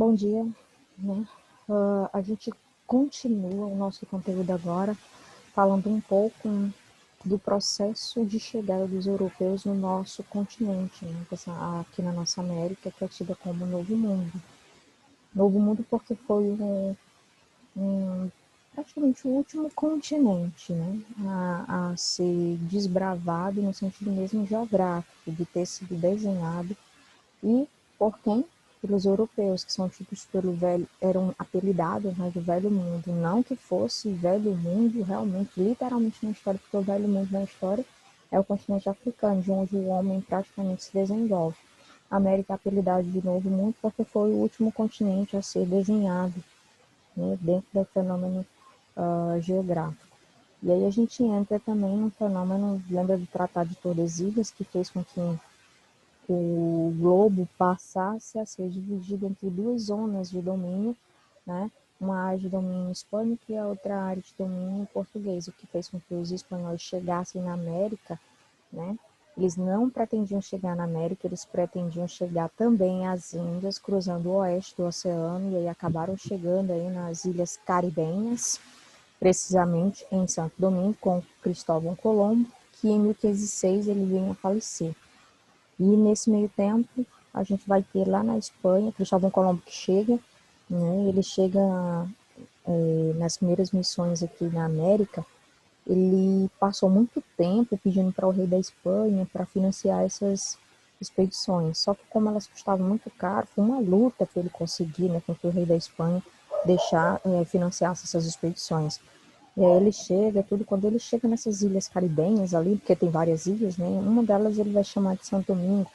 Bom dia, né? A gente continua o nosso conteúdo agora, falando um pouco do processo de chegada dos europeus no nosso continente, né? Aqui na nossa América, que é tida como Novo Mundo. Novo Mundo porque foi praticamente o último continente, né? A ser desbravado no sentido mesmo geográfico, de ter sido desenhado. E por quem? Pelos europeus, que são tidos pelo velho, eram apelidados, né, de velho mundo. Não que fosse velho mundo realmente, literalmente na história, porque o velho mundo na história é o continente africano, de onde o homem praticamente se desenvolve. A América é apelidada de novo mundo porque foi o último continente a ser desenhado, né, dentro do fenômeno geográfico. E aí a gente entra também num fenômeno, lembra do Tratado de Tordesilhas, que fez com que o globo passasse a ser dividido entre duas zonas de domínio, né? Uma área de domínio hispânico e a outra área de domínio português, o que fez com que os espanhóis chegassem na América, né? Eles não pretendiam chegar na América, eles pretendiam chegar também às Índias, cruzando o oeste do oceano, e aí acabaram chegando aí nas Ilhas Caribenhas, precisamente em Santo Domingo, com Cristóvão Colombo, que em 1506 ele vem a falecer. E nesse meio tempo, a gente vai ter lá na Espanha, Cristóvão Colombo que chega, né? Ele chega nas primeiras missões aqui na América, ele passou muito tempo pedindo para o rei da Espanha para financiar essas expedições. Só que como elas custavam muito caro, foi uma luta para ele conseguir, né, com que o rei da Espanha financiasse essas expedições. E aí ele chega, tudo, quando ele chega nessas ilhas caribenhas ali, porque tem várias ilhas, né, uma delas ele vai chamar de Santo Domingo.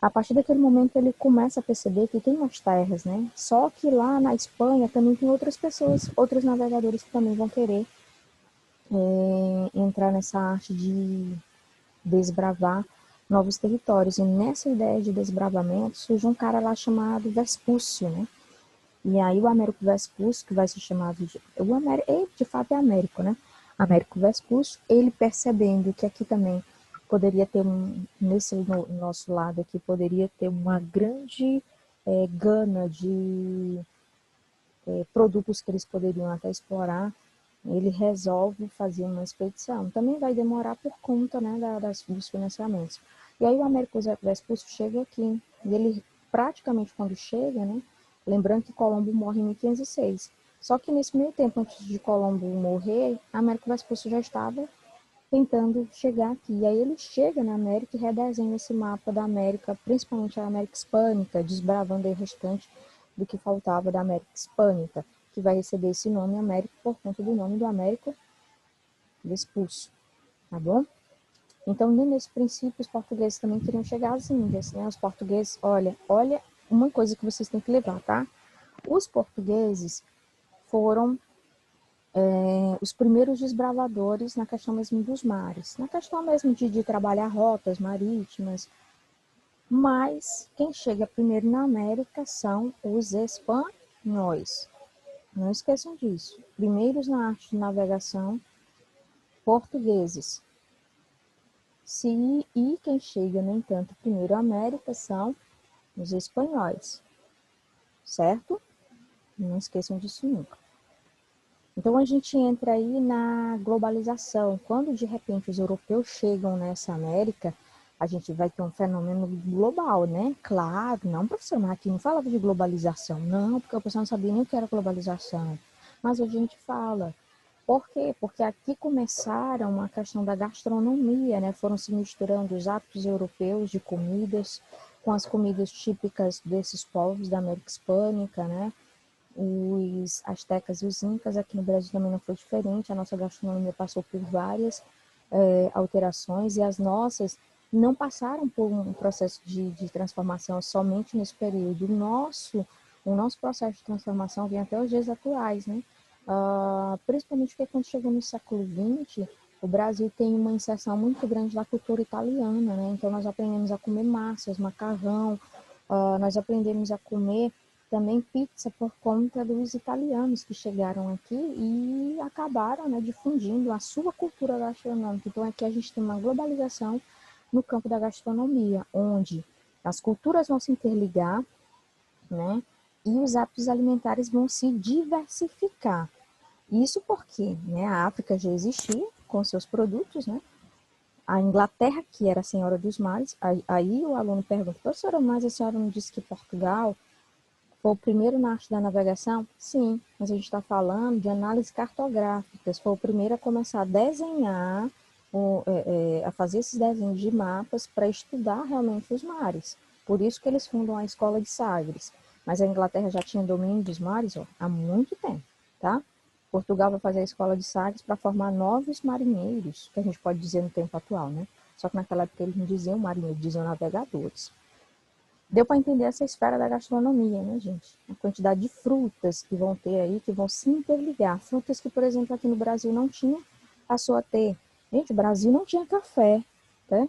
A partir daquele momento ele começa a perceber que tem mais terras, né? Só que lá na Espanha também tem outras pessoas, outros navegadores que também vão querer entrar nessa arte de desbravar novos territórios. E nessa ideia de desbravamento surge um cara lá chamado Vespúcio, né? E aí o Américo Vespúcio, que vai ser chamado de... ele de fato é Américo, né? Américo Vespúcio, ele percebendo que aqui também poderia ter nesse nosso lado aqui, poderia ter uma grande gana de produtos que eles poderiam até explorar, ele resolve fazer uma expedição. Também vai demorar por conta, né, dos financiamentos. E aí o Américo Vespúcio chega aqui, e ele praticamente quando chega, né, lembrando que Colombo morre em 1506. Só que nesse meio tempo, antes de Colombo morrer, Américo Vespúcio já estava tentando chegar aqui. E aí ele chega na América e redesenha esse mapa da América, principalmente a América Hispânica, desbravando o restante do que faltava da América Hispânica, que vai receber esse nome América por conta do nome do Américo Vespúcio, tá bom? Então, nesse princípio, os portugueses também queriam chegar às Índias, né? Os portugueses, olha uma coisa que vocês têm que levar, tá? Os portugueses foram os primeiros desbravadores na questão mesmo dos mares, na questão mesmo de trabalhar rotas marítimas, mas quem chega primeiro na América são os espanhóis. Não esqueçam disso. Primeiros na arte de navegação, portugueses. E quem chega, no entanto, primeiro à América são os espanhóis. Certo? Não esqueçam disso nunca. Então a gente entra aí na globalização. Quando de repente os europeus chegam nessa América, a gente vai ter um fenômeno global, né? Claro, não, professor, mas aqui não falava de globalização. Não, porque o pessoal não sabia nem o que era globalização. Mas a gente fala. Por quê? Porque aqui começaram a questão da gastronomia, né? Foram se misturando os hábitos europeus de comidas com as comidas típicas desses povos da América Hispânica, né? Os astecas e os incas, aqui no Brasil também não foi diferente, a nossa gastronomia passou por várias alterações e as nossas não passaram por um processo de transformação somente nesse período. O nosso processo de transformação vem até os dias atuais, né? Principalmente porque quando chegou no século XX, o Brasil tem uma inserção muito grande da cultura italiana, né? Então nós aprendemos a comer massas, macarrão, nós aprendemos a comer também pizza por conta dos italianos que chegaram aqui e acabaram, né, difundindo a sua cultura gastronômica. Então aqui a gente tem uma globalização no campo da gastronomia, onde as culturas vão se interligar, né? e os hábitos alimentares vão se diversificar. Isso porque, né, a África já existia com seus produtos, né? A Inglaterra, que era a senhora dos mares, aí o aluno pergunta, professora, mas a senhora não disse que Portugal foi o primeiro na arte da navegação? Sim, mas a gente está falando de análises cartográficas, foi o primeiro a começar a desenhar, a fazer esses desenhos de mapas para estudar realmente os mares. Por isso que eles fundam a Escola de Sagres. Mas a Inglaterra já tinha domínio dos mares há muito tempo, tá? Portugal vai fazer a Escola de Sagres para formar novos marinheiros, que a gente pode dizer no tempo atual, né? Só que naquela época eles não diziam marinheiros, diziam navegadores. Deu para entender essa esfera da gastronomia, né, gente? A quantidade de frutas que vão ter aí, que vão se interligar. Frutas que, por exemplo, aqui no Brasil não tinha, passou a ter. Gente, o Brasil não tinha café, né?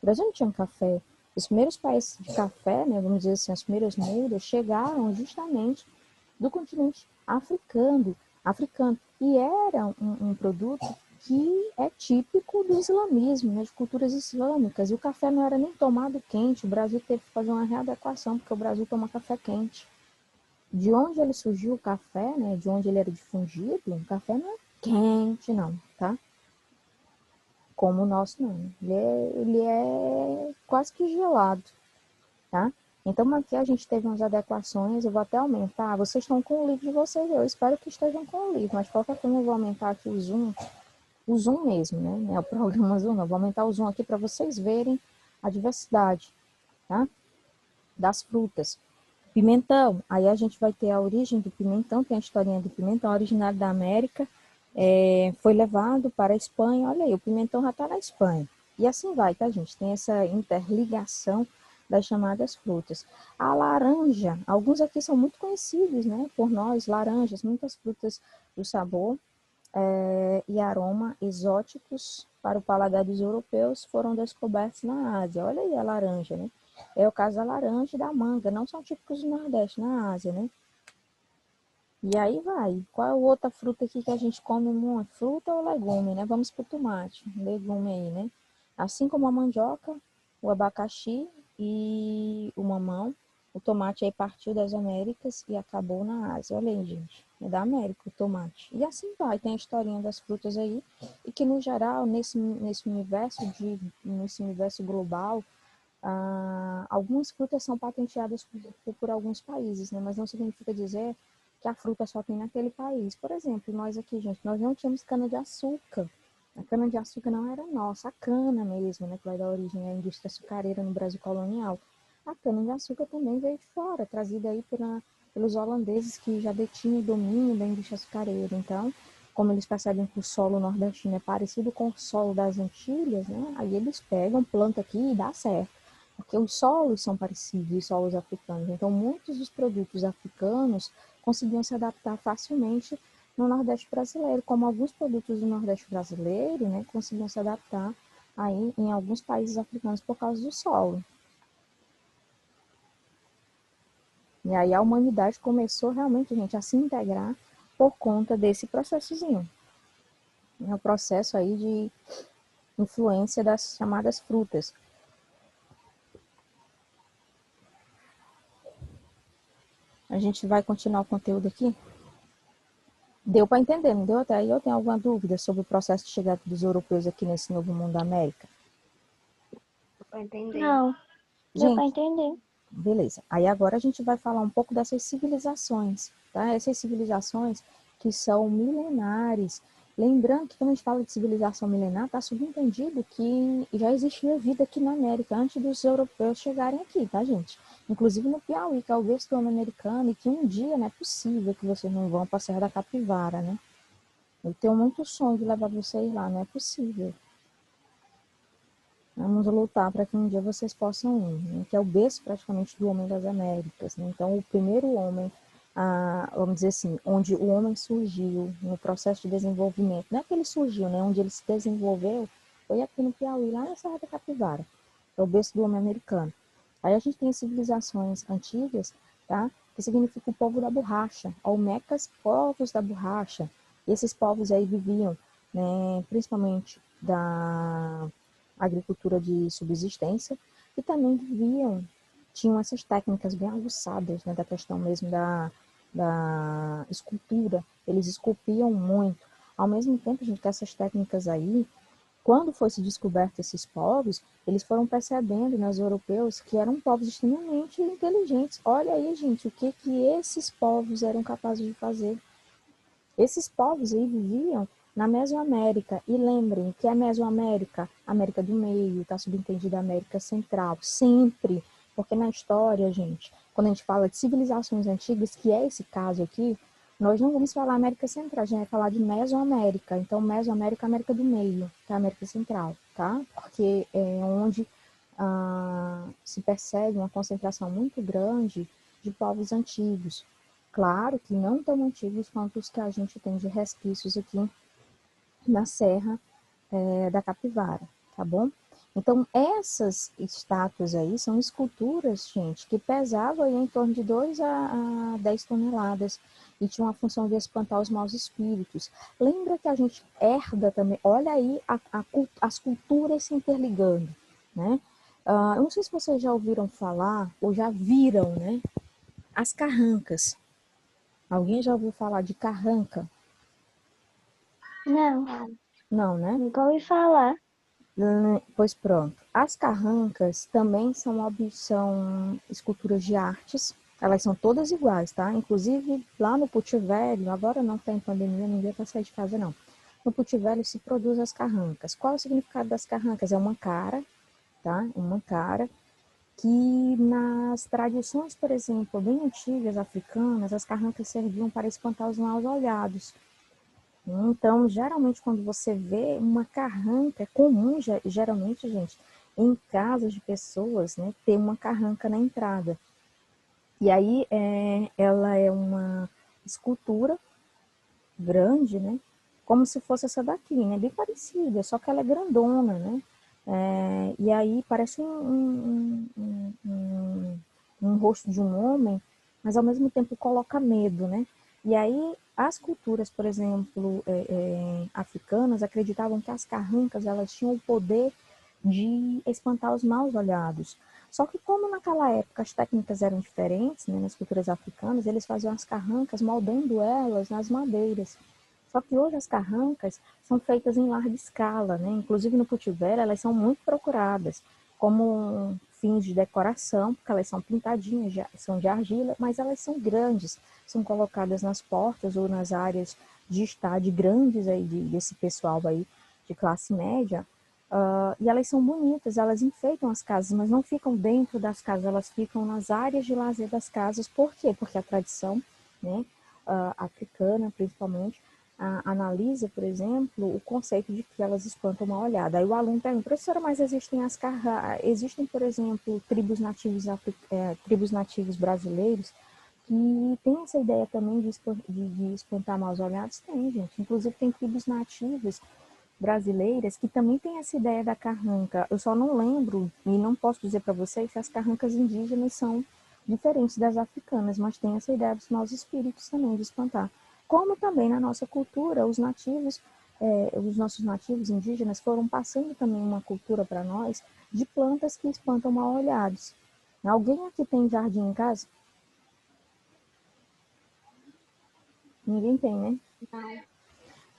O Brasil não tinha café. Os primeiros países de café, né, vamos dizer assim, as primeiras mudas, chegaram justamente do continente africano. E era um produto que é típico do islamismo, né, de culturas islâmicas. E o café não era nem tomado quente, o Brasil teve que fazer uma readequação, porque o Brasil toma café quente. De onde ele surgiu o café, né, de onde ele era difundido, o café não é quente, não, tá? Como o nosso não. Ele é quase que gelado, tá? Então aqui a gente teve umas adequações, eu vou até aumentar. Vocês estão com o livro de vocês, eu espero que estejam com o livro, mas qualquer coisa eu vou aumentar aqui o zoom mesmo, né? É o programa Zoom, eu vou aumentar o zoom aqui para vocês verem a diversidade, tá? Das frutas. Pimentão, aí a gente vai ter a origem do pimentão, tem a historinha do pimentão, originário da América, foi levado para a Espanha, olha aí, o pimentão já está na Espanha. E assim vai, tá, gente? Tem essa interligação das chamadas frutas. A laranja, alguns aqui são muito conhecidos, né, por nós, laranjas, muitas frutas do sabor e aroma exóticos para o paladar dos europeus foram descobertos na Ásia. Olha aí a laranja, né? É o caso da laranja e da manga, não são típicos do Nordeste, na Ásia, né? E aí vai. Qual é a outra fruta aqui que a gente come muito? Fruta ou legume, né? Vamos pro tomate, legume aí, né? Assim como a mandioca, o abacaxi e o mamão, o tomate aí partiu das Américas e acabou na Ásia. Olha aí, gente. É da América o tomate. E assim vai, tem a historinha das frutas aí. E que, no geral, nesse universo global, algumas frutas são patenteadas por alguns países, né? Mas não significa dizer que a fruta só tem naquele país. Por exemplo, nós aqui, gente, nós não tínhamos cana-de-açúcar. A cana-de-açúcar não era nossa, a cana mesmo, né, que vai dar origem à indústria açucareira no Brasil colonial. A cana-de-açúcar também veio de fora, trazida aí pelos holandeses que já detinham o domínio da indústria açucareira. Então, como eles percebem que o solo nordestino é parecido com o solo das Antilhas, né, aí eles pegam, plantam aqui e dá certo. Porque os solos são parecidos, os solos africanos. Então, muitos dos produtos africanos conseguiam se adaptar facilmente no Nordeste brasileiro, como alguns produtos do Nordeste brasileiro, né, conseguiam se adaptar aí em alguns países africanos por causa do solo. E aí a humanidade começou realmente, gente, a se integrar por conta desse processozinho. É o processo aí de influência das chamadas frutas. A gente vai continuar o conteúdo aqui. Deu para entender, não deu? Até aí eu tenho alguma dúvida sobre o processo de chegada dos europeus aqui nesse novo mundo da América? Pra entender. Não, deu para Gente, entender. beleza. Aí agora a gente vai falar um pouco dessas civilizações, tá? Essas civilizações que são milenares. Lembrando que quando a gente fala de civilização milenar, está subentendido que já existia vida aqui na América antes dos europeus chegarem aqui, tá, gente? Inclusive no Piauí, que é o berço do homem americano, e que um dia não é possível que vocês não vão para a Serra da Capivara, né? Eu tenho muito sonho de levar vocês lá, não é possível. Vamos lutar para que um dia vocês possam ir, né? Que é o berço praticamente do homem das Américas, né? Então, o primeiro homem, vamos dizer assim, onde o homem surgiu no processo de desenvolvimento, não é que ele surgiu, né? Onde ele se desenvolveu, foi aqui no Piauí, lá na Serra da Capivara, é o berço do homem americano. Aí a gente tem as civilizações antigas, tá? Que significa o povo da borracha, Olmecas, povos da borracha. E esses povos aí viviam, né, principalmente da agricultura de subsistência, e também viviam tinham essas técnicas bem aguçadas, né, da questão mesmo da escultura. Eles esculpiam muito. Ao mesmo tempo, gente, que essas técnicas aí, quando foi se descoberto esses povos, eles foram percebendo, né, os europeus, que eram povos extremamente inteligentes. Olha aí, gente, o que que esses povos eram capazes de fazer. Esses povos aí viviam na Mesoamérica. E lembrem que a Mesoamérica, América do Meio, está subentendida América Central, sempre. Porque na história, gente, quando a gente fala de civilizações antigas, que é esse caso aqui, nós não vamos falar América Central, a gente vai falar de Mesoamérica. Então, Mesoamérica, América do Meio, que é a América Central, tá? Porque é onde se percebe uma concentração muito grande de povos antigos. Claro que não tão antigos quanto os que a gente tem de resquícios aqui na Serra da Capivara, tá bom? Então, essas estátuas aí são esculturas, gente, que pesavam aí em torno de 2 a 10 toneladas e tinham a função de espantar os maus espíritos. Lembra que a gente herda também, olha aí as culturas se interligando, né? Eu não sei se vocês já ouviram falar ou já viram, né? As carrancas. Alguém já ouviu falar de carranca? Não, Não, né? nunca ouvi falar. Pois pronto. As carrancas também são esculturas de artes. Elas são todas iguais, tá? Inclusive, lá no Puti Velho, agora não tem pandemia, ninguém vai sair de casa, não. No Puti Velho se produz as carrancas. Qual é o significado das carrancas? É uma cara, tá? Uma cara que nas tradições, por exemplo, bem antigas africanas, as carrancas serviam para espantar os maus olhados. Então, geralmente, quando você vê uma carranca, é comum, geralmente, gente, em casas de pessoas, né, ter uma carranca na entrada. E aí, ela é uma escultura grande, né, como se fosse essa daqui, né, bem parecida, só que ela é grandona, né, e aí parece um rosto de um homem, mas ao mesmo tempo coloca medo, né? E aí as culturas, por exemplo, africanas, acreditavam que as carrancas elas tinham o poder de espantar os maus olhados. Só que como naquela época as técnicas eram diferentes, né, nas culturas africanas, eles faziam as carrancas moldando elas nas madeiras. Só que hoje as carrancas são feitas em larga escala, né? Inclusive no Putivera elas são muito procuradas como fins de decoração, porque elas são pintadinhas, são de argila, mas elas são grandes, são colocadas nas portas ou nas áreas de estádio grandes aí desse pessoal aí de classe média. E elas são bonitas, elas enfeitam as casas, mas não ficam dentro das casas, elas ficam nas áreas de lazer das casas. Por quê? Porque a tradição, né, africana principalmente, analisa, por exemplo, o conceito de que elas espantam uma olhada. Aí o aluno pergunta, professora, mas existem, por exemplo, tribos nativos brasileiros que têm essa ideia também de espantar maus olhados? Tem, gente. Inclusive tem tribos nativas brasileiras que também têm essa ideia da carranca. Eu só não lembro e não posso dizer para vocês se as carrancas indígenas são diferentes das africanas, mas tem essa ideia dos maus espíritos também, de espantar. Como também na nossa cultura, os nossos nativos indígenas foram passando também uma cultura para nós de plantas que espantam mal-olhados. Alguém aqui tem jardim em casa? Ninguém tem, né? Não.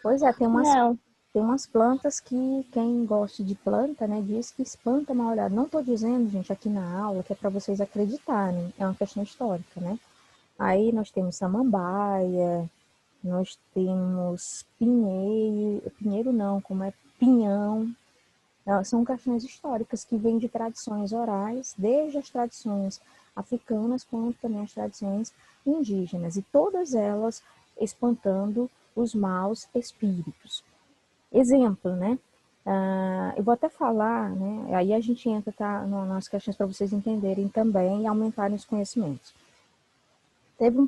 Pois é, Não. tem umas plantas que quem gosta de planta, né, diz que espanta mal-olhado. Não estou dizendo, gente, aqui na aula que é para vocês acreditarem, é uma questão histórica, né? Aí nós temos samambaia, nós temos pinheiro não, como é pinhão. São questões históricas que vêm de tradições orais, desde as tradições africanas, quanto também as tradições indígenas, e todas elas espantando os maus espíritos. Exemplo, né? Eu vou até falar, né? Aí a gente entra nas questões para vocês entenderem também e aumentarem os conhecimentos. Teve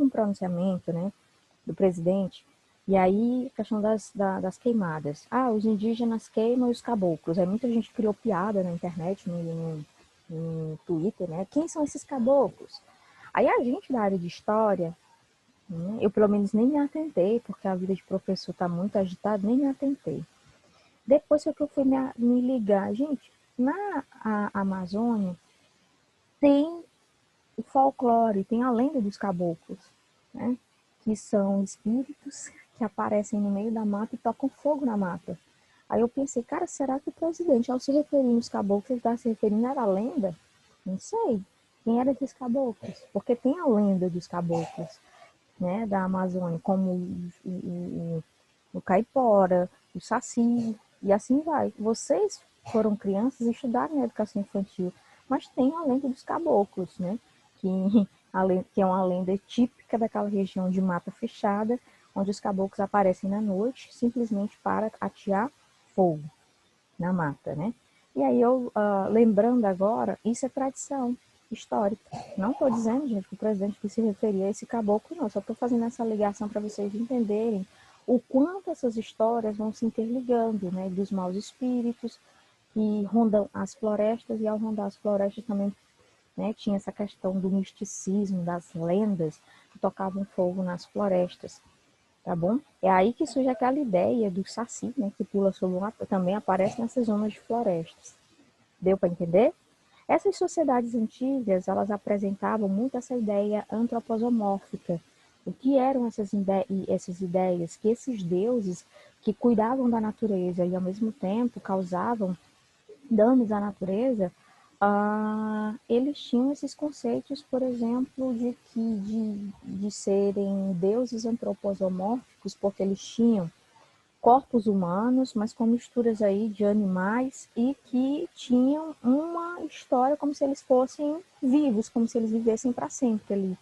um pronunciamento, né, do presidente, e aí a questão das queimadas. Os indígenas queimam os caboclos. Aí muita gente criou piada na internet, no Twitter, né? Quem são esses caboclos? Aí a gente da área de história, né, eu pelo menos nem me atentei, porque a vida de professor está muito agitada, nem me atentei. Depois foi que eu fui me ligar. Gente, na Amazônia, tem o folclore, tem a lenda dos caboclos, né? Que são espíritos que aparecem no meio da mata e tocam fogo na mata. Aí eu pensei, cara, será que o presidente, ao se referir aos caboclos, ele está se referindo à lenda? Não sei. Quem eram esses caboclos? Porque tem a lenda dos caboclos, né, da Amazônia, como o caipora, o saci, e assim vai. Vocês foram crianças e estudaram na educação infantil, mas tem a lenda dos caboclos, né, que, que é uma lenda típica daquela região de mata fechada, onde os caboclos aparecem na noite simplesmente para atear fogo na mata, né? E aí eu, lembrando agora, isso é tradição histórica. Não estou dizendo, gente, que o presidente que se referia a esse caboclo, não. Só estou fazendo essa ligação para vocês entenderem o quanto essas histórias vão se interligando, né? Dos maus espíritos que rondam as florestas, e ao rondar as florestas também, né, tinha essa questão do misticismo, das lendas que tocavam fogo nas florestas, tá bom? É aí que surge aquela ideia do saci, né, que pula sobre uma, também aparece nessas zonas de florestas. Deu para entender? Essas sociedades antigas, elas apresentavam muito essa ideia antroposomórfica. O que eram essas ideias? Que esses deuses que cuidavam da natureza e ao mesmo tempo causavam danos à natureza, eles tinham esses conceitos, por exemplo, de serem deuses antroposomórficos, porque eles tinham corpos humanos, mas com misturas aí de animais e que tinham uma história como se eles fossem vivos, como se eles vivessem para sempre ali,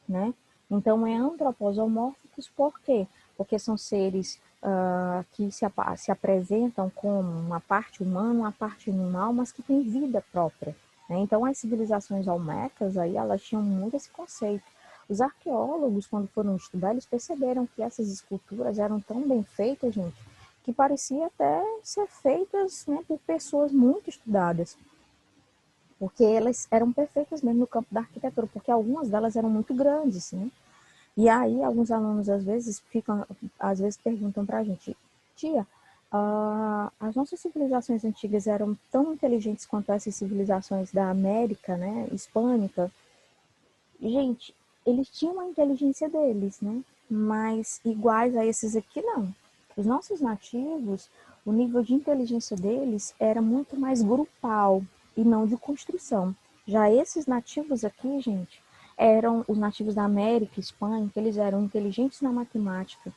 né? Então é antroposomórficos por quê? Porque são seres que se apresentam como uma parte humana, uma parte animal, mas que têm vida própria, né? Então as civilizações olmecas aí, elas tinham muito esse conceito. Os arqueólogos, quando foram estudar, eles perceberam que essas esculturas eram tão bem feitas, gente, que parecia até ser feitas, né, por pessoas muito estudadas, porque elas eram perfeitas mesmo no campo da arquitetura, porque algumas delas eram muito grandes, né? E aí alguns alunos às vezes perguntam para a gente, tia, as nossas civilizações antigas eram tão inteligentes quanto essas civilizações da América, né, hispânica? Gente, eles tinham a inteligência deles, né? Mas iguais a esses aqui, não. Os nossos nativos, o nível de inteligência deles era muito mais grupal e não de construção. Já esses nativos aqui, gente, eram os nativos da América, Espanha, que eles eram inteligentes na matemática,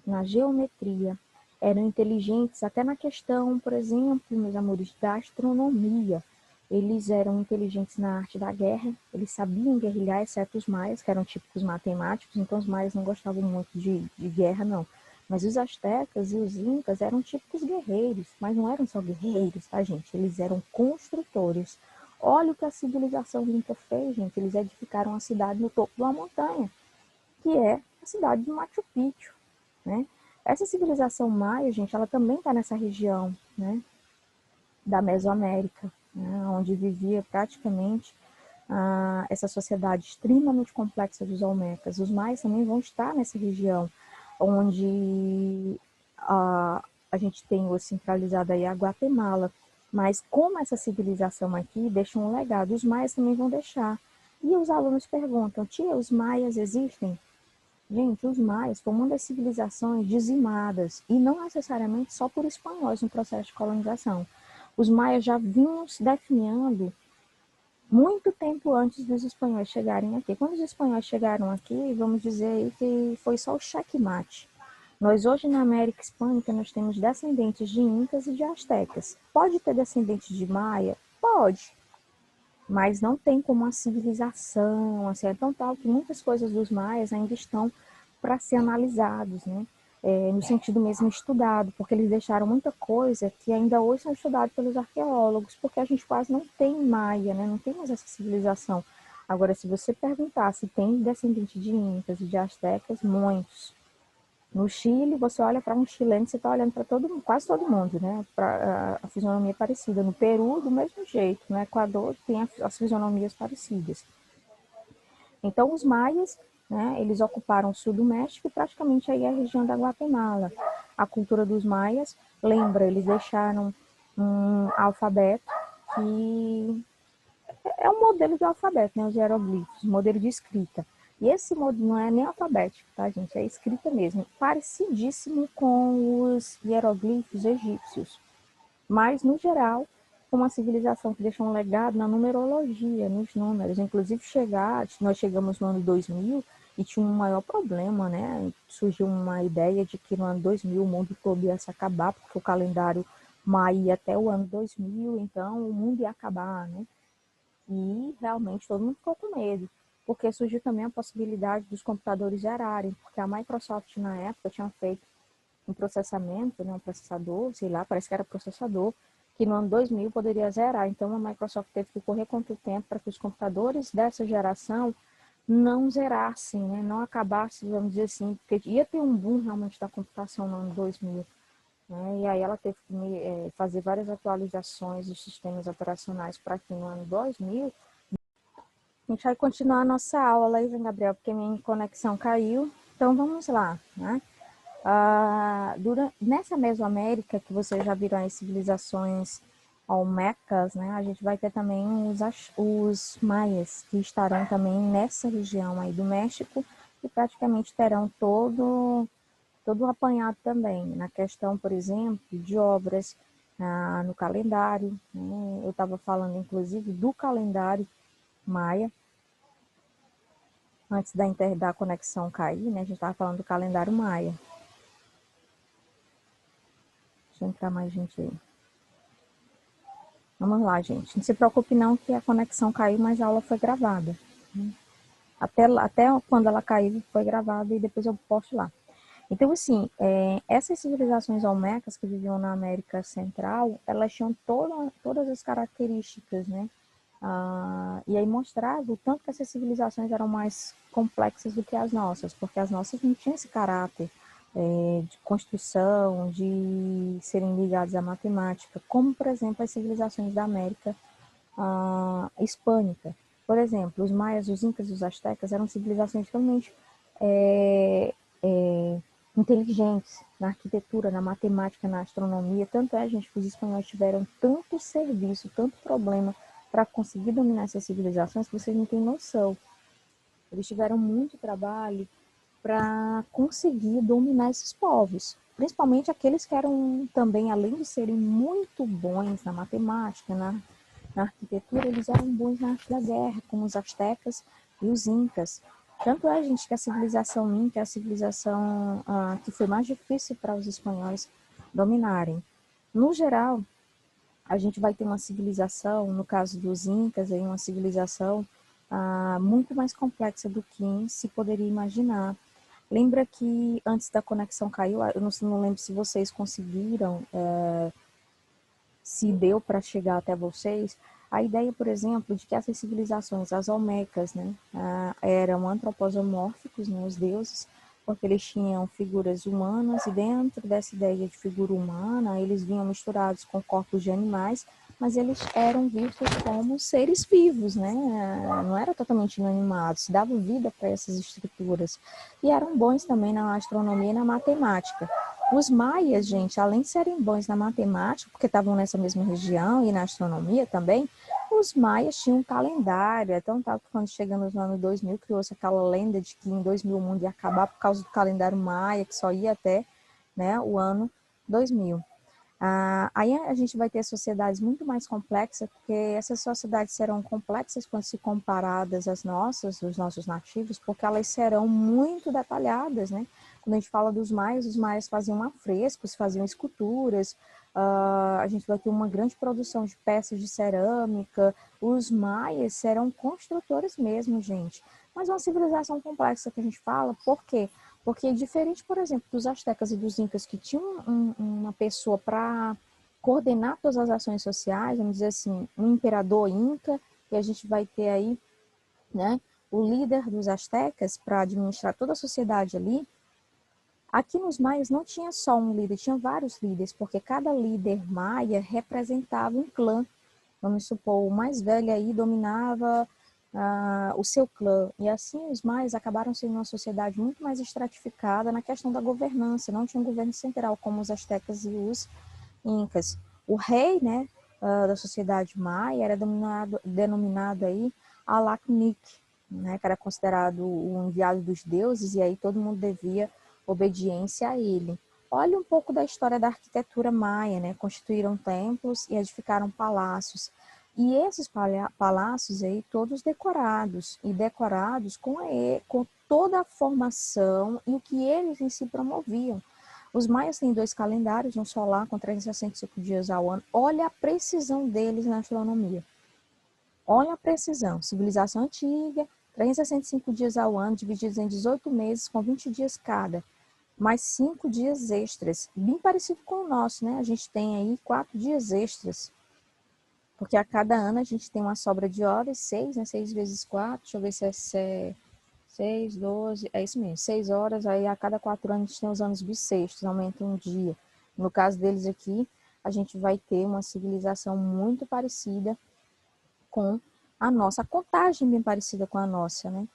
na geometria, eram inteligentes até na questão, por exemplo, meus amores, da astronomia. Eles eram inteligentes na arte da guerra, eles sabiam guerrilhar, exceto os maias, que eram típicos matemáticos, então os maias não gostavam muito de guerra, não. Mas os astecas e os incas eram típicos guerreiros, mas não eram só guerreiros, tá, gente? Eles eram construtores. Olha o que a civilização inca fez, gente. Eles edificaram uma cidade no topo de uma montanha, que é a cidade de Machu Picchu, né? Essa civilização maia, gente, ela também está nessa região, né, da Mesoamérica, né, onde vivia praticamente essa sociedade extremamente complexa dos Olmecas. Os maias também vão estar nessa região, onde a gente tem hoje centralizado aí a Guatemala. Mas como essa civilização aqui deixa um legado, os maias também vão deixar. E os alunos perguntam, tia, os maias existem? Gente, os maias foram uma das civilizações dizimadas, e não necessariamente só por espanhóis no processo de colonização. Os maias já vinham se definhando muito tempo antes dos espanhóis chegarem aqui. Quando os espanhóis chegaram aqui, vamos dizer que foi só o checkmate. Nós hoje na América Hispânica nós temos descendentes de incas e de astecas. Pode ter descendentes de maia? Pode, mas não tem como uma civilização, assim, é tão tal que muitas coisas dos maias ainda estão para ser analisados, né? No sentido mesmo estudado, porque eles deixaram muita coisa que ainda hoje são estudados pelos arqueólogos, porque a gente quase não tem maia, né? Não tem mais essa civilização. Agora, se você perguntar se tem descendente de incas e de astecas, muitos. No Chile, você olha para um chileno, você está olhando para quase todo mundo, né? Pra, a fisionomia parecida. No Peru, do mesmo jeito. No Equador, tem as fisionomias parecidas. Então, os maias, né, eles ocuparam o sul do México e praticamente aí a região da Guatemala. A cultura dos maias, lembra, eles deixaram um alfabeto que É um modelo de alfabeto, né? Os hieroglifos, modelo de escrita. E esse modelo não é nem alfabético, tá, gente? É escrita mesmo. Parecidíssimo com os hieroglifos egípcios. Mas, no geral, uma civilização que deixou um legado na numerologia, nos números. Inclusive, nós chegamos no ano 2000 e tinha um maior problema, né? Surgiu uma ideia de que no ano 2000 o mundo todo ia se acabar, porque o calendário maia ia até o ano 2000, então o mundo ia acabar, né? E realmente todo mundo ficou com medo, porque surgiu também a possibilidade dos computadores gerarem, porque a Microsoft na época tinha feito um processamento, né, um processador, sei lá, parece que era processador, que no ano 2000 poderia zerar. Então a Microsoft teve que correr contra o tempo para que os computadores dessa geração não zerassem, né, não acabassem, vamos dizer assim, porque ia ter um boom realmente da computação no ano 2000. Né, e aí ela teve que fazer várias atualizações dos sistemas operacionais para que no ano 2000 a gente vai continuar a nossa aula aí, Gabriel, porque minha conexão caiu. Então vamos lá, né? Nessa Mesoamérica, que vocês já viram as civilizações olmecas, né, a gente vai ter também os maias, que estarão também nessa região aí do México e praticamente terão todo o apanhado também, na questão, por exemplo, de obras no calendário. Né, eu estava falando, inclusive, do calendário maia, antes da conexão cair, né, a gente estava falando do calendário maia. Deixa eu entrar mais gente aí. Vamos lá, gente. Não se preocupe não que a conexão caiu, mas a aula foi gravada. Até quando ela caiu, foi gravada e depois eu posto lá. Então, assim, essas civilizações olmecas que viviam na América Central, elas tinham todas as características, né? E aí mostrava o tanto que essas civilizações eram mais complexas do que as nossas, porque as nossas não tinham esse caráter de construção, de serem ligados à matemática, como, por exemplo, as civilizações da América hispânica. Por exemplo, os maias, os incas e os astecas eram civilizações extremamente inteligentes na arquitetura, na matemática, na astronomia. Tanto é, gente, que os espanhóis tiveram tanto serviço, tanto problema para conseguir dominar essas civilizações que vocês não têm noção. Eles tiveram muito trabalho para conseguir dominar esses povos, principalmente aqueles que eram também, além de serem muito bons na matemática, na arquitetura, eles eram bons na arte da guerra, como os astecas e os incas. Tanto é, gente, que a civilização inca é a civilização que foi mais difícil para os espanhóis dominarem. No geral, a gente vai ter uma civilização, no caso dos incas, aí uma civilização muito mais complexa do que se poderia imaginar. Lembra que antes da conexão caiu, eu não lembro se vocês conseguiram, se deu para chegar até vocês, a ideia, por exemplo, de que essas civilizações, as olmecas, né, eram antropomórficos, né, os deuses, porque eles tinham figuras humanas e dentro dessa ideia de figura humana, eles vinham misturados com corpos de animais, mas eles eram vistos como seres vivos, né? Não era totalmente inanimados, dava vida para essas estruturas. E eram bons também na astronomia e na matemática. Os maias, gente, além de serem bons na matemática, porque estavam nessa mesma região e na astronomia também, os maias tinham um calendário. Então, tá, quando chegamos no ano 2000, criou-se aquela lenda de que em 2000 o mundo ia acabar por causa do calendário maia, que só ia até, né, o ano 2000. Aí a gente vai ter sociedades muito mais complexas, porque essas sociedades serão complexas quando se comparadas às nossas, os nossos nativos, porque elas serão muito detalhadas, né? Quando a gente fala dos maias, os maias faziam afrescos, faziam esculturas, a gente vai ter uma grande produção de peças de cerâmica, os maias serão construtores mesmo, gente. Mas é uma civilização complexa que a gente fala, por quê? Porque diferente, por exemplo, dos astecas e dos incas, que tinham uma pessoa para coordenar todas as ações sociais, vamos dizer assim, um imperador inca, e a gente vai ter aí, né, o líder dos astecas para administrar toda a sociedade ali. Aqui nos maias não tinha só um líder, tinha vários líderes, porque cada líder maia representava um clã. Vamos supor, o mais velho aí dominava o seu clã. E assim os maias acabaram sendo uma sociedade muito mais estratificada na questão da governança. Não tinha um governo central como os astecas e os incas. O rei, né, da sociedade maia era denominado aí Alaknik, né, que era considerado o enviado dos deuses, e aí todo mundo devia obediência a ele. Olha um pouco da história da arquitetura maia, né? Constituíram templos e edificaram palácios. E esses palácios aí, todos decorados, e decorados com toda a formação e o que eles em si promoviam. Os maias têm 2 calendários, um solar com 365 dias ao ano. Olha a precisão deles na astronomia. Olha a precisão. Civilização antiga, 365 dias ao ano, divididos em 18 meses, com 20 dias cada. Mais 5 dias extras. Bem parecido com o nosso, né? A gente tem aí 4 dias extras. Porque a cada ano a gente tem uma sobra de horas, 6, né? 6 vezes 4, deixa eu ver se é 6, 12, é isso mesmo, 6 horas, aí a cada 4 anos a gente tem os anos bissextos, aumenta um dia. No caso deles aqui, a gente vai ter uma civilização muito parecida com a nossa, a contagem bem parecida com a nossa, né?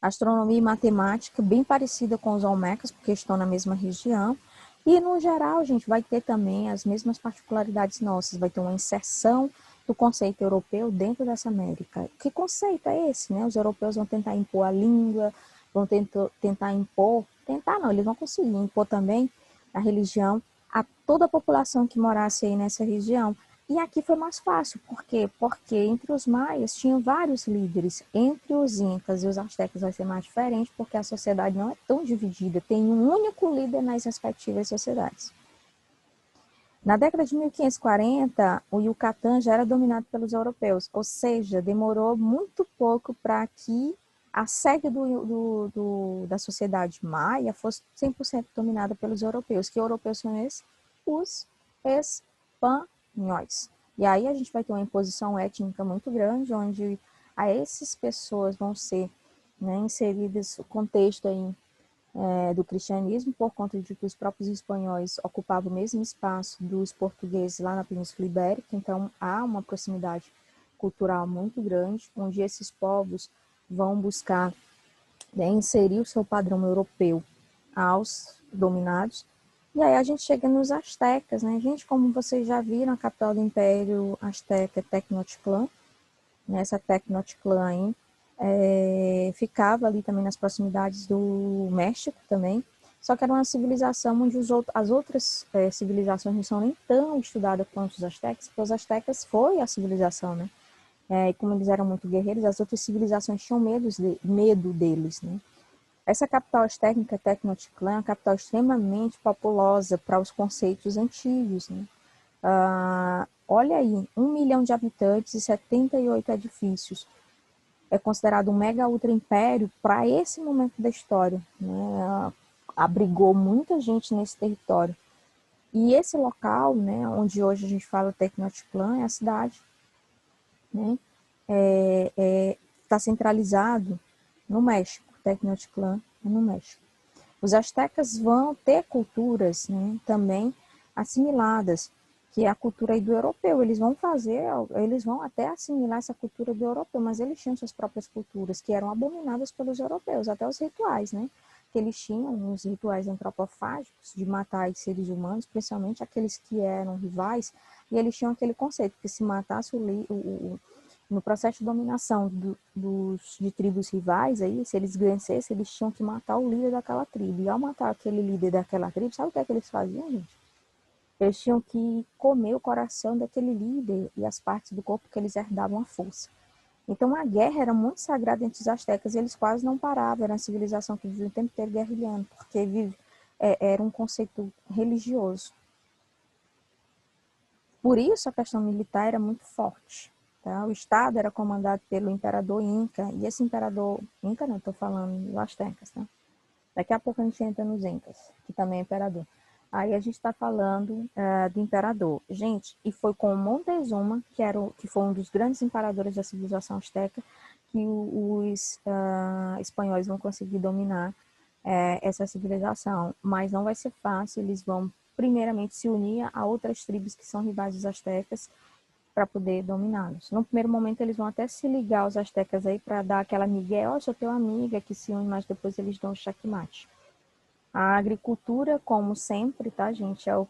Astronomia e matemática bem parecida com os olmecas, porque estão na mesma região. E, no geral, a gente vai ter também as mesmas particularidades nossas, vai ter uma inserção do conceito europeu dentro dessa América. Que conceito é esse, né? Os europeus vão tentar impor a língua, vão tentar impor, tentar não, eles vão conseguir impor também a religião a toda a população que morasse aí nessa região. E aqui foi mais fácil, por quê? Porque entre os maias tinham vários líderes, entre os incas e os astecas vai ser mais diferente, porque a sociedade não é tão dividida, tem um único líder nas respectivas sociedades. Na década de 1540, o Yucatán já era dominado pelos europeus, ou seja, demorou muito pouco para que a sede da sociedade maia fosse 100% dominada pelos europeus. Que europeus são esses? Os espanhóis. E aí a gente vai ter uma imposição étnica muito grande, onde a essas pessoas vão ser, né, inseridas no contexto aí, do cristianismo, por conta de que os próprios espanhóis ocupavam o mesmo espaço dos portugueses lá na Península Ibérica, então há uma proximidade cultural muito grande, onde esses povos vão buscar, né, inserir o seu padrão europeu aos dominados. E aí a gente chega nos astecas, né? Gente, como vocês já viram, a capital do Império Azteca é Tecnoticlán, né? Essa Tecnoticlán aí ficava ali também nas proximidades do México também, só que era uma civilização onde as outras civilizações não são nem tão estudadas quanto os astecas, porque os astecas foi a civilização, né? E como eles eram muito guerreiros, as outras civilizações tinham medo deles, né? Essa capital azteca, Tecnoticlán, é uma capital extremamente populosa para os conceitos antigos, né? Olha aí, 1 milhão de habitantes e 78 edifícios. É considerado um mega ultra império para esse momento da história, né? Abrigou muita gente nesse território. E esse local, né, onde hoje a gente fala Tecnoticlán, é a cidade, né? Está centralizado no México. Tecnoticlán é no México. Os astecas vão ter culturas, né, também assimiladas, que é a cultura aí do europeu. Eles vão até assimilar essa cultura do europeu, mas eles tinham suas próprias culturas, que eram abominadas pelos europeus, até os rituais, né? Que eles tinham os rituais antropofágicos de matar os seres humanos, principalmente aqueles que eram rivais, e eles tinham aquele conceito que se matasse no processo de dominação de tribos rivais, aí, se eles vencessem, eles tinham que matar o líder daquela tribo. E ao matar aquele líder daquela tribo, sabe o que é que eles faziam, gente? Eles tinham que comer o coração daquele líder e as partes do corpo que eles herdavam à força. Então a guerra era muito sagrada entre os astecas e eles quase não paravam. Era uma civilização que vivia o tempo inteiro guerrilhando, porque era um conceito religioso. Por isso a questão militar era muito forte. Tá? O Estado era comandado pelo imperador Inca, e esse imperador, Inca não, estou falando dos astecas, tá? Daqui a pouco a gente entra nos Incas, que também é imperador. Aí a gente está falando do imperador. Gente, e foi com Montezuma, que foi um dos grandes imperadores da civilização asteca, que os espanhóis vão conseguir dominar essa civilização. Mas não vai ser fácil, eles vão primeiramente se unir a outras tribos que são rivais dos astecas para poder dominá-los. No primeiro momento eles vão até se ligar aos astecas aí para dar aquela migué, ó, sou teu amiga, que se une, mas depois eles dão o xaque-mate. A agricultura, como sempre, tá, gente, é o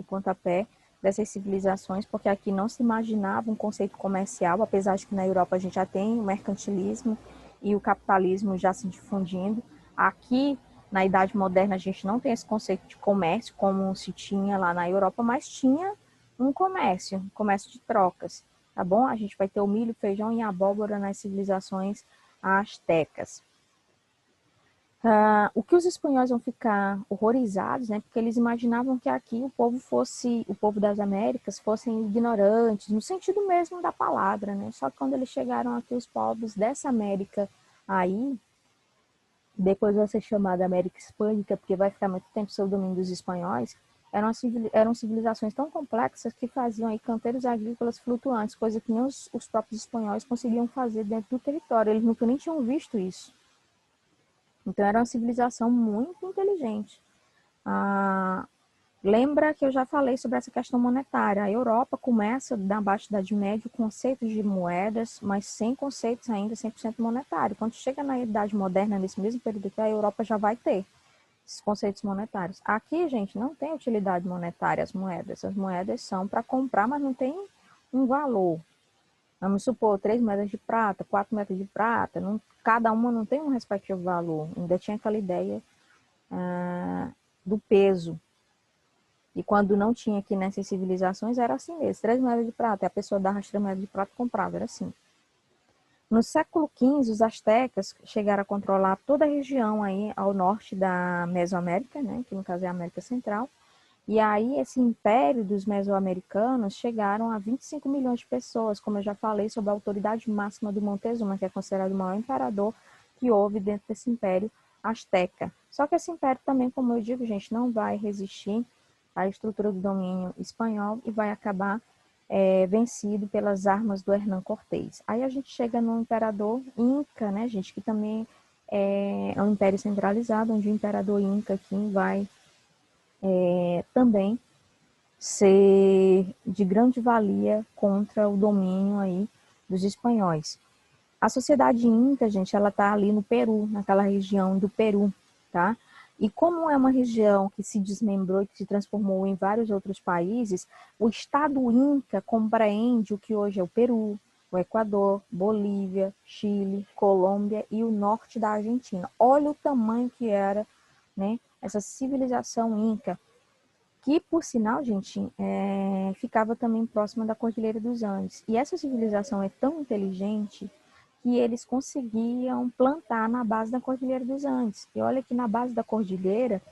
pontapé. dessas civilizações, porque aqui não se imaginava um conceito comercial, apesar de que na Europa a gente já tem o mercantilismo e o capitalismo já se difundindo. Aqui, na Idade Moderna, a gente não tem esse conceito de comércio como se tinha lá na Europa, mas tinha um comércio de trocas, tá bom? A gente vai ter o milho, feijão e abóbora nas civilizações astecas. O que os espanhóis vão ficar horrorizados, né? Porque eles imaginavam que aqui o povo das Américas, fossem ignorantes, no sentido mesmo da palavra, né? Só que quando eles chegaram aqui, os povos dessa América aí, depois vai ser chamada América Hispânica, porque vai ficar muito tempo sob o domínio dos espanhóis, eram civilizações tão complexas que faziam aí canteiros agrícolas flutuantes, coisa que nem os próprios espanhóis conseguiam fazer dentro do território. Eles nunca nem tinham visto isso. Então, era uma civilização muito inteligente. Lembra que eu já falei sobre essa questão monetária. A Europa começa, na Baixa Idade Média, conceitos de moedas, mas sem conceitos ainda 100% monetário. Quando chega na Idade Moderna, nesse mesmo período que a Europa já vai ter esses conceitos monetários. Aqui, gente, não tem utilidade monetária as moedas. As moedas são para comprar, mas não tem um valor. Vamos supor, 3 moedas de prata, 4 moedas de prata, não, cada uma não tem um respectivo valor. Ainda tinha aquela ideia do peso. E quando não tinha aqui nessas civilizações, era assim mesmo, 3 moedas de prata, e a pessoa dava as 3 moedas de prata e comprava, era assim. No século XV, os astecas chegaram a controlar toda a região aí ao norte da Mesoamérica, né, que no caso é a América Central. E aí esse império dos mesoamericanos chegaram a 25 milhões de pessoas, como eu já falei, sob a autoridade máxima do Montezuma, que é considerado o maior imperador que houve dentro desse império asteca. Só que esse império também, como eu digo, gente, não vai resistir à estrutura do domínio espanhol e vai acabar vencido pelas armas do Hernán Cortés. Aí a gente chega no imperador Inca, né, gente, que também é um império centralizado, onde o imperador Inca aqui vai também ser de grande valia contra o domínio aí dos espanhóis. A sociedade Inca, gente, ela está ali no Peru, naquela região do Peru, tá? E como é uma região que se desmembrou e que se transformou em vários outros países, o Estado Inca compreende o que hoje é o Peru, o Equador, Bolívia, Chile, Colômbia e o norte da Argentina. Olha o tamanho que era, né, essa civilização Inca, que, por sinal, gente, ficava também próxima da Cordilheira dos Andes. E essa civilização é tão inteligente que eles conseguiam plantar na base da Cordilheira dos Andes. E olha que na base da cordilheira,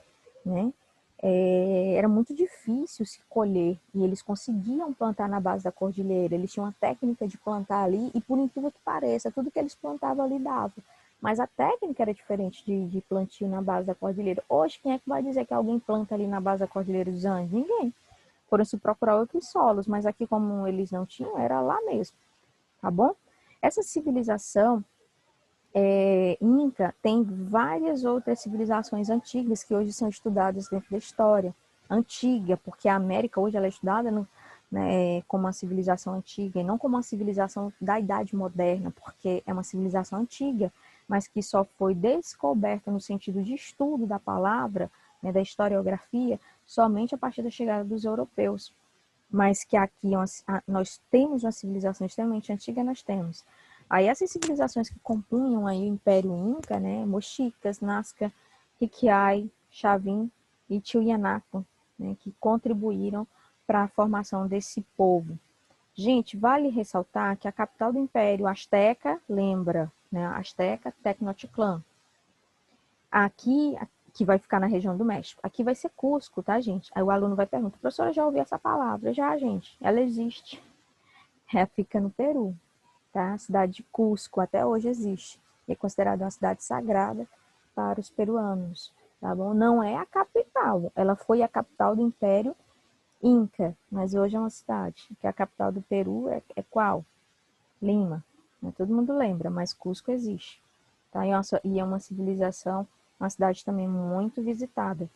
né, era muito difícil se colher, e eles conseguiam plantar na base da cordilheira. Eles tinham uma técnica de plantar ali, e por incrível que pareça, tudo que eles plantavam ali dava. Mas a técnica era diferente de plantio na base da cordilheira. Hoje, quem é que vai dizer que alguém planta ali na base da Cordilheira dos Andes? Ninguém. Foram se procurar outros solos, mas aqui, como eles não tinham, era lá mesmo, tá bom? Essa civilização Inca tem várias outras civilizações antigas que hoje são estudadas dentro da história. Antiga, porque a América hoje ela é estudada como uma civilização antiga e não como uma civilização da Idade Moderna, porque é uma civilização antiga, mas que só foi descoberta no sentido de estudo da palavra, né, da historiografia, somente a partir da chegada dos europeus. Mas que aqui nós temos uma civilização extremamente antiga, nós temos. Aí essas civilizações que compunham aí o Império Inca, né, Mochicas, Nazca, Hiquai, Chavin e Tiwanaku, né, que contribuíram para a formação desse povo. Gente, vale ressaltar que a capital do Império Azteca, lembra, né, Azteca, Tecnoticlã. Aqui, que vai ficar na região do México. Aqui vai ser Cusco, tá, gente? Aí o aluno vai perguntar, professora, já ouvi essa palavra? Já, gente, ela existe. Fica no Peru, tá? A cidade de Cusco até hoje existe. É considerada uma cidade sagrada para os peruanos, tá bom? Não é a capital, ela foi a capital do Império Inca, mas hoje é uma cidade. Que a capital do Peru é qual? Lima. Né? Todo mundo lembra, mas Cusco existe. Tá? E é uma civilização, uma cidade também muito visitada.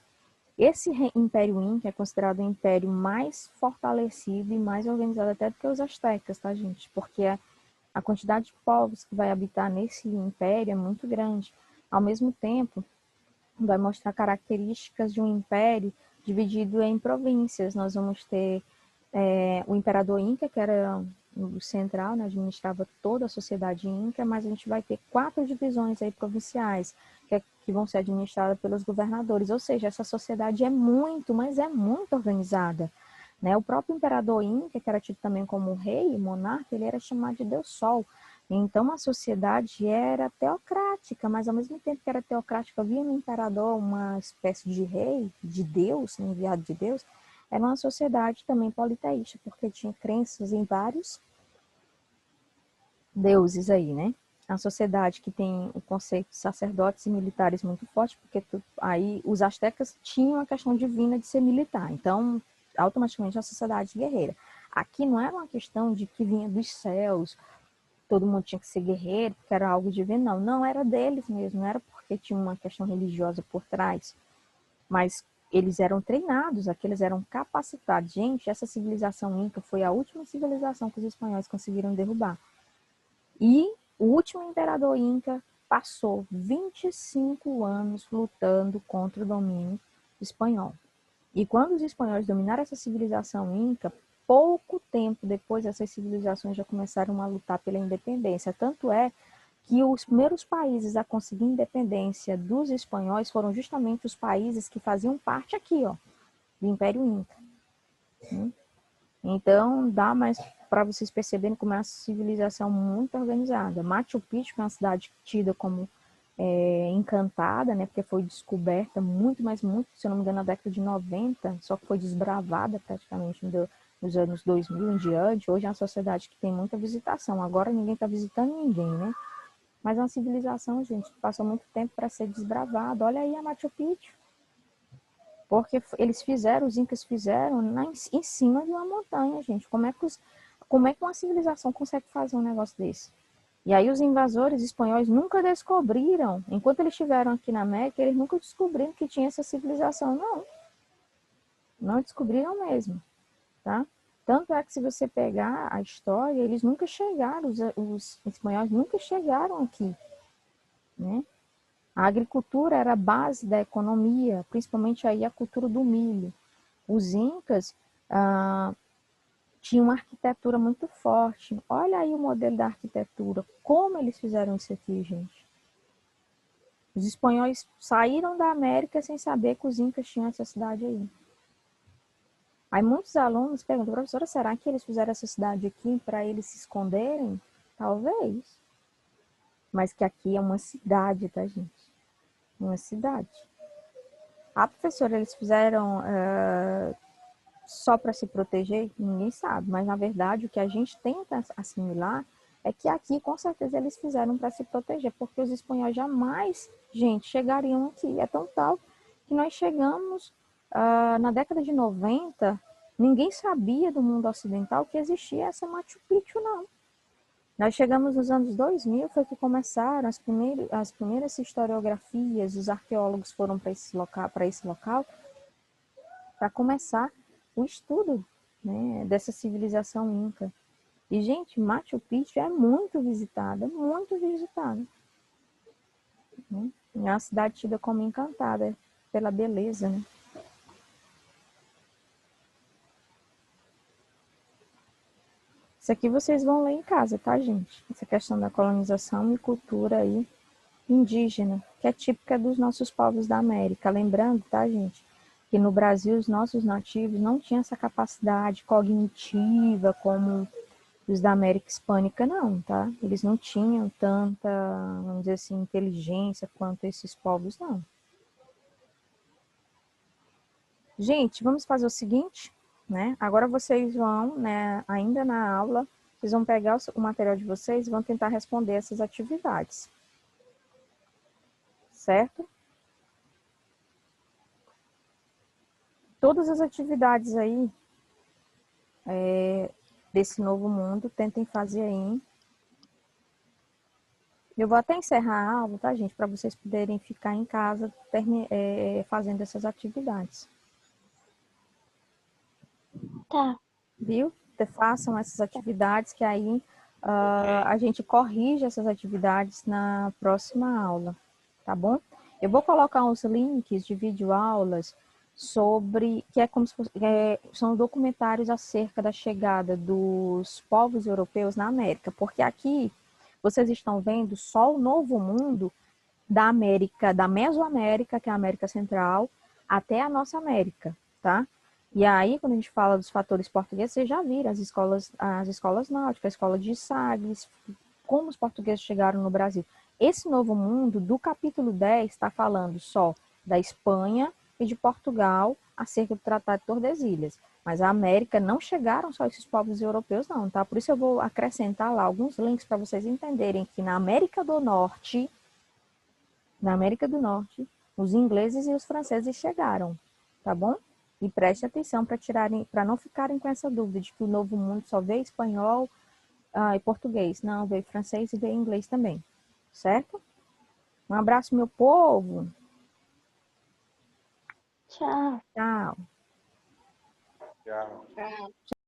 Esse Império Inca é considerado o império mais fortalecido e mais organizado até do que os astecas, tá, gente? Porque a quantidade de povos que vai habitar nesse império é muito grande. Ao mesmo tempo, vai mostrar características de um império dividido em províncias. Nós vamos ter o imperador Inca, que era o central, né, administrava toda a sociedade Inca, mas a gente vai ter 4 divisões aí provinciais, que vão ser administradas pelos governadores, ou seja, essa sociedade é muito, mas é muito organizada. Né? O próprio imperador Inca, que era tido também como rei, monarca, ele era chamado de Deus Sol. Então a sociedade era teocrática, mas ao mesmo tempo que era teocrática, havia no imperador uma espécie de rei, de Deus, enviado de Deus. Era uma sociedade também politeísta, porque tinha crenças em vários deuses aí, né? A sociedade que tem o conceito de sacerdotes e militares muito forte, porque aí os astecas tinham a questão divina de ser militar, então automaticamente a sociedade guerreira. Aqui não era uma questão de que vinha dos céus, todo mundo tinha que ser guerreiro, porque era algo divino, não. Não, era deles mesmo, não era porque tinha uma questão religiosa por trás, mas eles eram treinados, aqueles eram capacitados. Gente, essa civilização Inca foi a última civilização que os espanhóis conseguiram derrubar. E o último imperador Inca passou 25 anos lutando contra o domínio espanhol. E quando os espanhóis dominaram essa civilização Inca, pouco tempo depois essas civilizações já começaram a lutar pela independência. Tanto é que os primeiros países a conseguir independência dos espanhóis foram justamente os países que faziam parte aqui, ó, do Império Inca. Então, dá mais para vocês perceberem como é uma civilização muito organizada. Machu Picchu é uma cidade tida como encantada, né, porque foi descoberta muito, mas muito, se eu não me engano, na década de 90, só que foi desbravada praticamente nos anos 2000 em diante. Hoje é uma sociedade que tem muita visitação. Agora ninguém está visitando ninguém, né? Mas é uma civilização, gente, que passou muito tempo para ser desbravada. Olha aí a Machu Picchu. Porque eles fizeram, os incas fizeram em cima de uma montanha, gente. Como é que uma civilização consegue fazer um negócio desse? E aí os invasores espanhóis nunca descobriram, enquanto eles estiveram aqui na América, eles nunca descobriram que tinha essa civilização. Não, não descobriram mesmo, tá? Tanto é que se você pegar a história, eles nunca chegaram, os espanhóis nunca chegaram aqui, né? A agricultura era a base da economia, principalmente aí a cultura do milho. Os incas tinham uma arquitetura muito forte. Olha aí o modelo da arquitetura, como eles fizeram isso aqui, gente. Os espanhóis saíram da América sem saber que os incas tinham essa cidade aí. Aí muitos alunos perguntam, professora, será que eles fizeram essa cidade aqui para eles se esconderem? Talvez. Mas que aqui é uma cidade, tá, gente? Uma cidade. Ah, professora, eles fizeram só para se proteger? Ninguém sabe. Mas, na verdade, o que a gente tenta assimilar é que aqui, com certeza, eles fizeram para se proteger, porque os espanhóis jamais, gente, chegariam aqui. É tão tal que nós chegamos na década de 90, ninguém sabia do mundo ocidental que existia essa Machu Picchu, não. Nós chegamos nos anos 2000, foi que começaram as primeiras historiografias, os arqueólogos foram para esse local para começar o estudo, né, dessa civilização Inca. E, gente, Machu Picchu é muito visitada, muito visitada. Né? É uma cidade tida como encantada pela beleza, né? Isso aqui vocês vão ler em casa, tá, gente? Essa questão da colonização e cultura aí indígena, que é típica dos nossos povos da América. Lembrando, tá, gente, que no Brasil os nossos nativos não tinham essa capacidade cognitiva como os da América Hispânica, não, tá? Eles não tinham tanta, vamos dizer assim, inteligência quanto esses povos, não. Gente, vamos fazer o seguinte, né? Agora vocês vão, né, ainda na aula, vocês vão pegar o material de vocês e vão tentar responder essas atividades. Certo? Todas as atividades aí desse novo mundo, tentem fazer aí. Eu vou até encerrar a aula, tá, gente? Para vocês poderem ficar em casa fazendo essas atividades. Tá. Viu? Façam essas atividades que aí a gente corrige essas atividades na próxima aula, tá bom? Eu vou colocar uns links de videoaulas sobre, que é como se fosse, são documentários acerca da chegada dos povos europeus na América, porque aqui vocês estão vendo só o Novo Mundo da América, da Mesoamérica, que é a América Central, até a nossa América, tá? E aí, quando a gente fala dos fatores portugueses, vocês já viram as escolas náuticas, a escola de Sagres, como os portugueses chegaram no Brasil. Esse Novo Mundo, do capítulo 10, está falando só da Espanha e de Portugal, acerca do Tratado de Tordesilhas. Mas a América não chegaram só esses povos europeus, não, tá? Por isso eu vou acrescentar lá alguns links para vocês entenderem que na América do Norte, os ingleses e os franceses chegaram, tá bom? E preste atenção para não ficarem com essa dúvida de que o Novo Mundo só vê espanhol e português. Não, veio francês e veio inglês também, certo? Um abraço, meu povo. Tchau. Tchau. Tchau. Tchau.